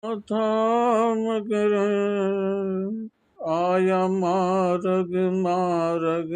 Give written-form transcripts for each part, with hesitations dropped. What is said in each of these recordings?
थाम कर आया मार्ग मार्ग,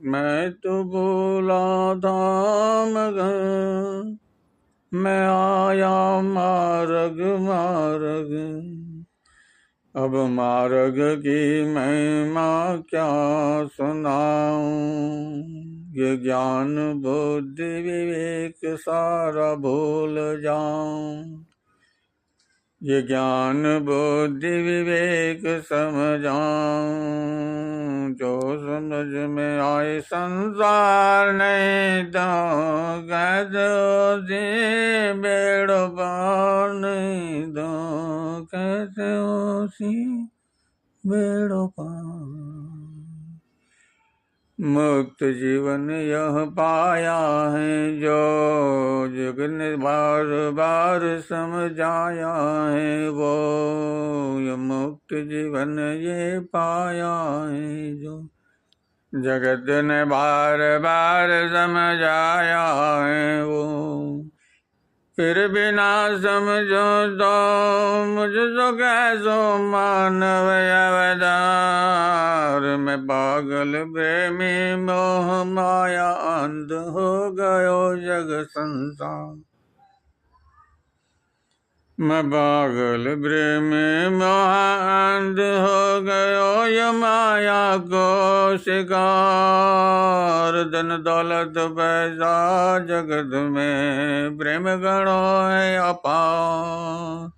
मैं तो बोला था मगर मैं आया मार्ग मार्ग। अब मार्ग की महिमा क्या सुनाऊं, ये ज्ञान बुद्धि विवेक सारा भूल जाऊं, ये ज्ञान बुद्धि विवेक समझाऊं। जो समझ में आए संसार नहीं तो कह दो जी, बेड़ो पार नहीं तो कैसे होसी बेड़ो पार। मुक्त जीवन यह पाया है जो जग ने बार बार समझाया है वो, ये मुक्त जीवन ये पाया है जो जगत ने बार बार समझाया है वो। फिर भी ना समझो तो मुझको कैसो मानव अवतार, मैं पागल प्रेमी मोह माया अंध हो गयो जग संसार। मैं पागल प्रेमी मोह अंध हो गयो ये माया को शिकार। धन दौलत पैसा जगत में प्रेम गणो है अपार,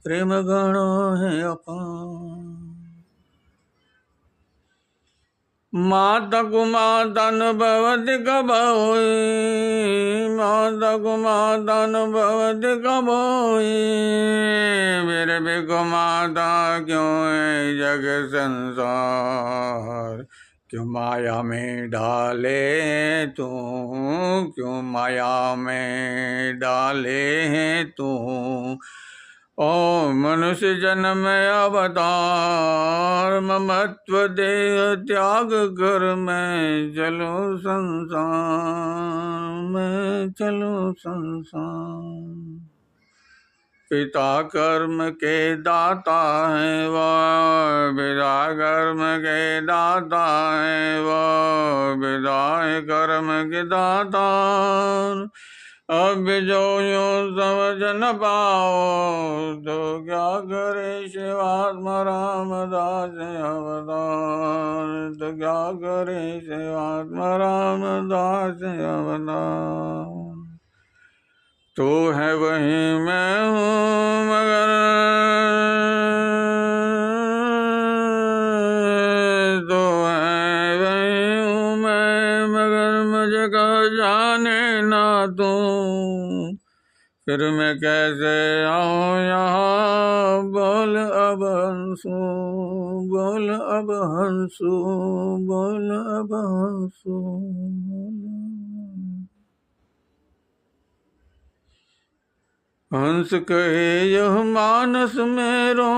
प्रेम गणो है अपार। माता कुमाता अनुभवति कबोई, माता कुमाता अनुभवति कबोई, मेरे भी कुमाता क्यों है जग संसार। क्यों माया में डाले तू, क्यों माया में डाले तू, ओ मनुष्य जन्म अवतार। ममत्व देह त्याग कर मैं चलो संसार, मैं चलो संसार। पिता कर्म के दाता है वो, पिता कर्म के दाता है वो, पिता कर्म के दाता। अब जो यूं समझ न पाओ तो क्या करे शिवात्मा रामदास अवतार, तो क्या करे शिवात्मा रामदास अवतार। तू है वही मैं हूँ मगर तू है वही हूँ मैं मगर मुझको जाने ना तू। फिर मैं कैसे आऊँ यहाँ, बोल अब हंसू, बोल अब हंसू, बोल अब हंसू। हंस कहे यह मानस मेरो,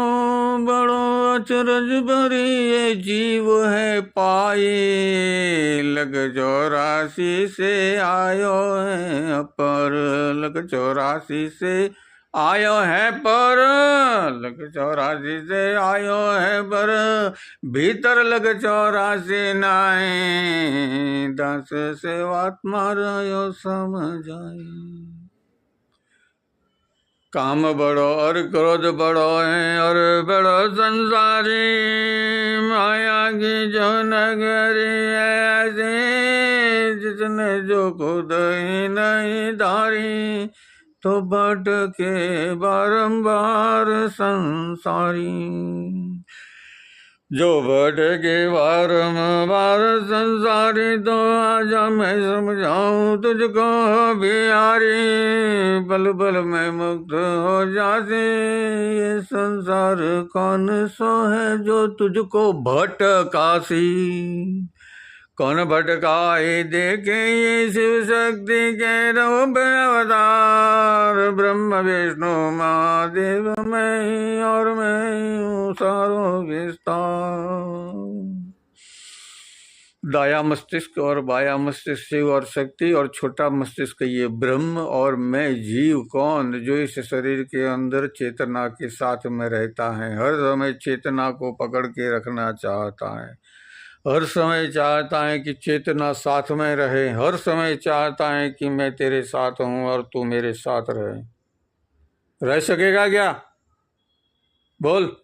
बड़ो अचरज भरी ये जीव है पाए। लग 84 से आयो है पर, लग 84 से आयो है पर, लग 84 से आयो है पर, भीतर लग 84 नाए। दास सेवात्मा रहो समझाए। काम बड़ो और क्रोध बड़ो है और बड़ो संसारी, माया की जो नगरी ऐसी जिसने जो खुद ही नहीं धारी, तो भटके बारंबार संसारी। जो भटके बारंबार संसारी, तो आजा मैं समझाऊं तुझको बिहारी। पल पल में मुक्त हो जाते, ये संसार कौन सो है जो तुझको भटकासी। कौन भटकाए देखे ये शिव शक्ति के रूप अवतार। ब्रह्म विष्णु महादेव मैं ही और मैं ही हूँ सारो विस्तार। दाया मस्तिष्क और बाया मस्तिष्क शिव और शक्ति, और छोटा मस्तिष्क ये ब्रह्म, और मैं जीव कौन जो इस शरीर के अंदर चेतना के साथ में रहता है, हर समय चेतना को पकड़ के रखना चाहता है, हर समय चाहता है कि चेतना साथ में रहे, हर समय चाहता है कि मैं तेरे साथ हूँ और तू मेरे साथ रह सकेगा क्या? बोल।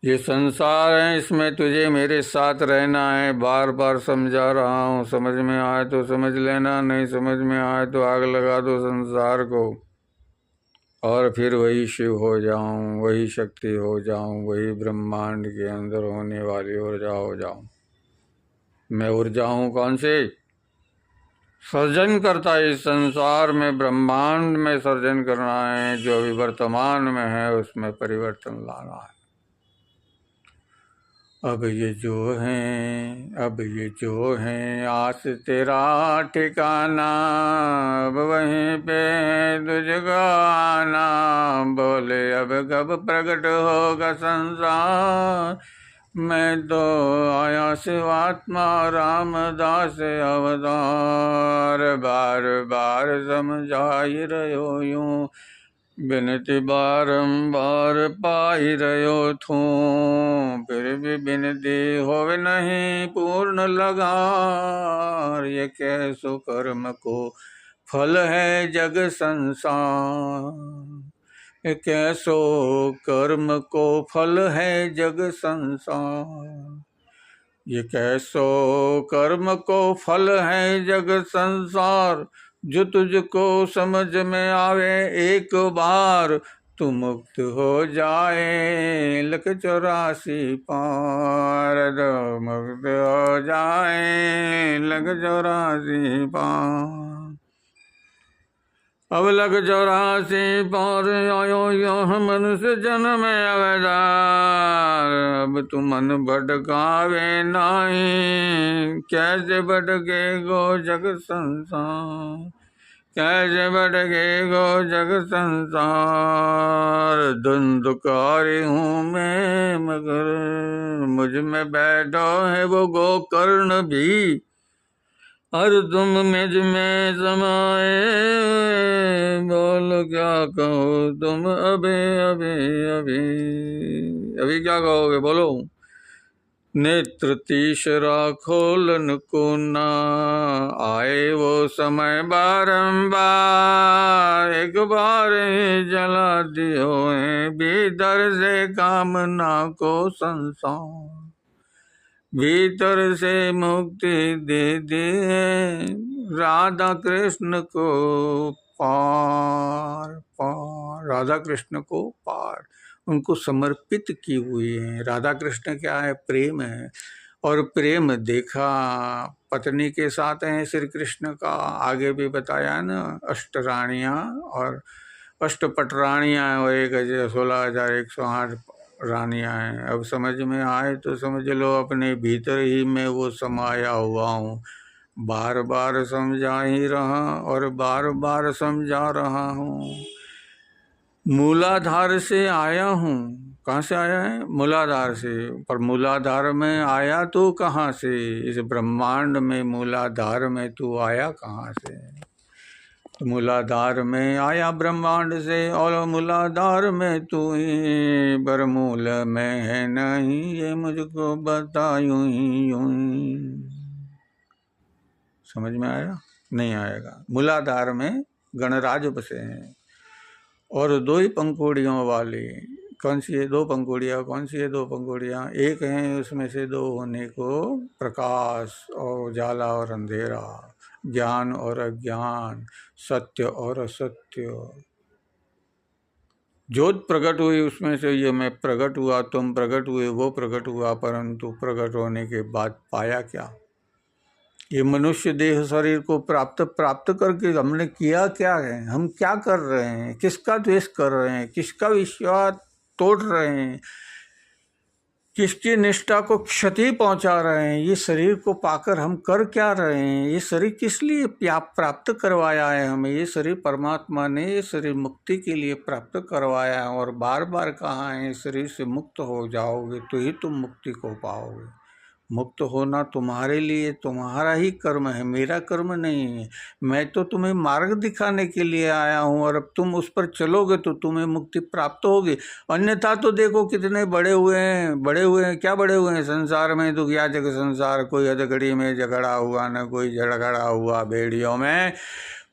ये संसार है, इसमें तुझे मेरे साथ रहना है। बार बार समझा रहा हूँ, समझ में आए तो समझ लेना, नहीं समझ में आए तो आग लगा दो संसार को, और फिर वही शिव हो जाऊं, वही शक्ति हो जाऊं, वही ब्रह्मांड के अंदर होने वाली ऊर्जा हो जाऊं। मैं ऊर्जा हूँ कौन सी? सर्जन करता है इस संसार में, ब्रह्मांड में सर्जन करना है, जो अभी वर्तमान में है उसमें परिवर्तन लाना है। अब ये जो है आस तेरा ठिकाना, अब वहीं पे तुझको आना, बोले अब कब प्रकट होगा संसार, मैं तो आया शिवात्मा रामदास अवतार, बार बार समझाई रहो यूं, बिनती बारंबार पाई रहो थू, फिर भी बिनती होवे नहीं पूर्ण लगार, ये कैसो कर्म को फल है जग संसार, ये कैसो कर्म को फल है जग संसार, ये कैसो कर्म को फल है जग संसार, जो तुझको समझ में आवे एक बार, तू मुक्त हो जाए लख 84 पार, तो मुक्त हो जाए लख 84 पार। अब लख 84 पार आयो यह मनुष्य जन्म अवतार, अब तू मन भटकावे नहीं, कैसे भटके गो जग संसार, कैसे भटके गो जग संसार, धुंधकारी हूँ मैं मगर मुझ में बैठो है वो गोकर्ण भी, और तुम मुझ में समाए, बोलो क्या कहो तुम अभी अभी अभी अभी क्या कहोगे? बोलो। नेत्र तीसरा खोलन को ना आए वो समय बारंबार, एक बार ही जला दियो है भीतर से कामना को संसार, भीतर से मुक्ति दे दिए राधा कृष्ण को पार पार, राधा कृष्ण को पार, उनको समर्पित की हुई है। राधा कृष्ण क्या है? प्रेम है, और प्रेम देखा पत्नी के साथ है श्री कृष्ण का, आगे भी बताया ना, अष्टरानियाँ और अष्टपटरानियाँ, और 16,108 रानियाँ हैं। अब समझ में आए तो समझ लो अपने भीतर ही मैं वो समाया हुआ हूँ, बार बार समझा ही रहा और बार बार समझा रहा हूँ। मूलाधार से आया हूँ। कहाँ से आया है? मूलाधार से। पर मूलाधार में आया तो कहाँ से? इस ब्रह्मांड में मूलाधार में तू आया कहाँ से? तो मूलाधार में आया ब्रह्मांड से, और मूलाधार में तू ही बरमूल में है नहीं, ये मुझको बता यूं ही। समझ में आया? नहीं आएगा। मूलाधार में गणराज बसे हैं, और 2 ही पंखुड़ियों वाली। कौन सी है 2 पंखुड़ियाँ? कौन सी है 2 पंखुड़ियाँ? एक हैं उसमें से 2 होने को, प्रकाश और उजाला और अंधेरा, ज्ञान और अज्ञान, सत्य और असत्य। ज्योत प्रकट हुई उसमें से, ये मैं प्रकट हुआ, तुम प्रकट हुए, वो प्रकट हुआ, परंतु प्रकट होने के बाद पाया क्या? ये मनुष्य देह शरीर को प्राप्त करके हमने किया क्या है? हम क्या कर रहे हैं? किसका द्वेष कर रहे हैं? किसका विश्वास तोड़ रहे हैं? किसकी निष्ठा को क्षति पहुंचा रहे हैं? ये शरीर को पाकर हम कर क्या रहे हैं? ये शरीर किस लिए प्राप्त करवाया है हमें? ये शरीर परमात्मा ने ये शरीर मुक्ति के लिए प्राप्त करवाया है, और बार बार कहा है शरीर से मुक्त हो जाओगे तो ही तुम मुक्ति को पाओगे। मुक्त होना तुम्हारे लिए तुम्हारा ही कर्म है, मेरा कर्म नहीं है। मैं तो तुम्हें मार्ग दिखाने के लिए आया हूँ, और अब तुम उस पर चलोगे तो तुम्हें मुक्ति प्राप्त होगी। अन्यथा तो देखो कितने बड़े हुए हैं, बड़े हुए हैं, क्या बड़े हुए हैं संसार में, दुखिया जग संसार। कोई हथकड़ी में झगड़ा हुआ, न कोई झगड़ा हुआ बेड़ियों में,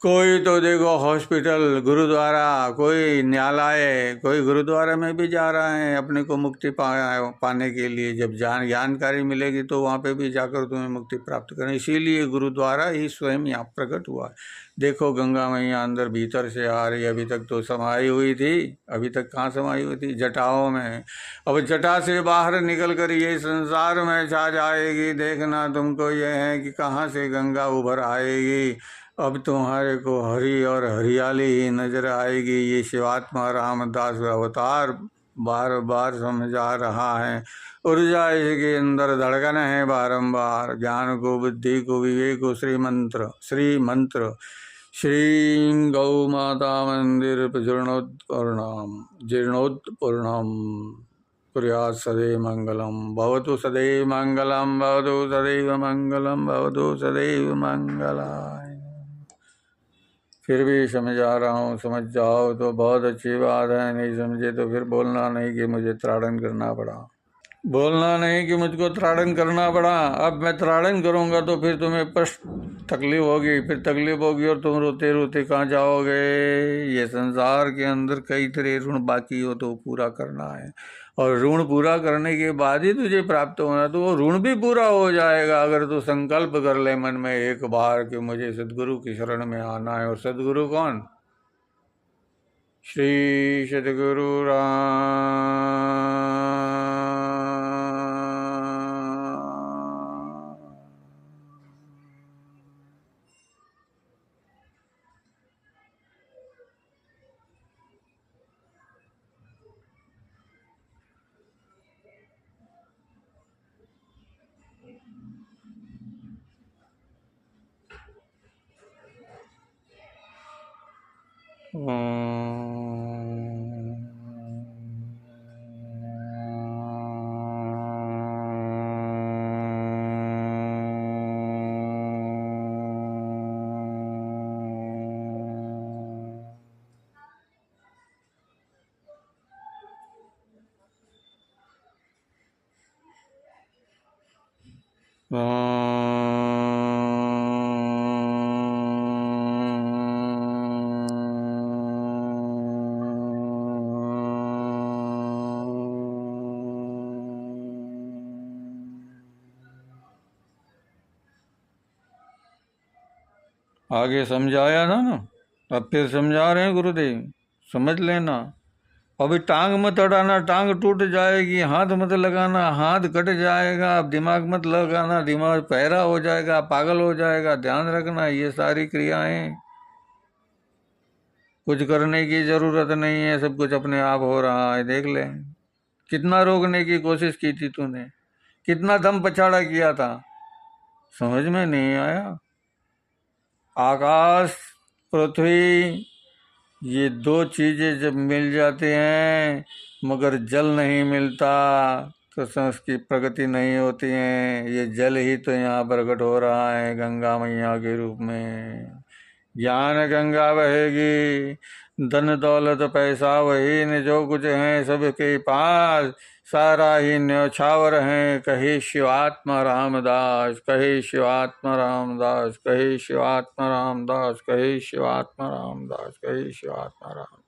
कोई तो देखो हॉस्पिटल, गुरुद्वारा, कोई न्यायालय, कोई गुरुद्वारा में भी जा रहा है अपने को मुक्ति पाने के लिए। जब जानकारी मिलेगी तो वहाँ पे भी जाकर तुम्हें मुक्ति प्राप्त करें। इसीलिए गुरुद्वारा ही स्वयं यहाँ प्रकट हुआ है। देखो गंगा मैया अंदर भीतर से आ रही, अभी तक तो समाई हुई थी, अभी तक कहाँ समाई हुई थी, जटाओं में। अब जटा से बाहर निकल कर ये संसार में छा जाएगी। देखना तुमको ये है कि कहाँ से गंगा उभर आएगी। अब तुम्हारे को हरी और हरियाली ही नजर आएगी। ये शिवात्मा रामदास अवतार बार बार समझा रहा है। ऊर्जा इसके अंदर धड़कन है बारंबार। ज्ञान को, बुद्धि को, विवेक को श्री मंत्र श्री गौ माता मंदिर जीर्णोत्पूर्णम कुर्यात् सदैव मंगलम भवतु, सदैव मंगलम भवतु, सदैव मंगलम भवतु, सदैव मंगलाय। फिर भी समझा रहा हूँ, समझ जाओ तो बहुत अच्छी बात है, नहीं समझे तो फिर बोलना नहीं कि मुझे ताड़न करना पड़ा, बोलना नहीं कि मुझको ताड़न करना पड़ा। अब मैं ताड़न करूँगा तो फिर तुम्हें तकलीफ होगी, फिर तकलीफ होगी और तुम रोते रोते कहाँ जाओगे। ये संसार के अंदर कई तरह ऋण बाकी हो तो पूरा करना है, और ऋण पूरा करने के बाद ही तुझे प्राप्त होना। तो वो ऋण भी पूरा हो जाएगा अगर तू संकल्प कर ले मन में एक बार कि मुझे सदगुरु की शरण में आना है। और सदगुरु कौन? श्री सदगुरु आगे समझाया था ना, अब फिर समझा रहे हैं गुरुदेव, समझ लेना। अभी टांग मत अड़ाना, टांग टूट जाएगी। हाथ मत लगाना, हाथ कट जाएगा। अब दिमाग मत लगाना, दिमाग बहरा हो जाएगा, पागल हो जाएगा। ध्यान रखना, ये सारी क्रियाएं कुछ करने की जरूरत नहीं है, सब कुछ अपने आप हो रहा है। देख ले, कितना रोकने की कोशिश की थी तूने, कितना दम पछाड़ा किया था, समझ में नहीं आया। आकाश पृथ्वी ये दो चीजें जब मिल जाते हैं मगर जल नहीं मिलता तो संस की प्रगति नहीं होती है। ये जल ही तो यहाँ प्रकट हो रहा है गंगा मैया के रूप में। ज्ञान गंगा बहेगी, धन दौलत पैसा वही न जो कुछ है सबके पास, सारा ही न्यौछावर है। कहे शिवात्मा रामदास, कहे शिवात्मा रामदास, कहे शिवात्मा रामदास, कहे शिवात्मा रामदास, कहे शिवात्मा रामदास।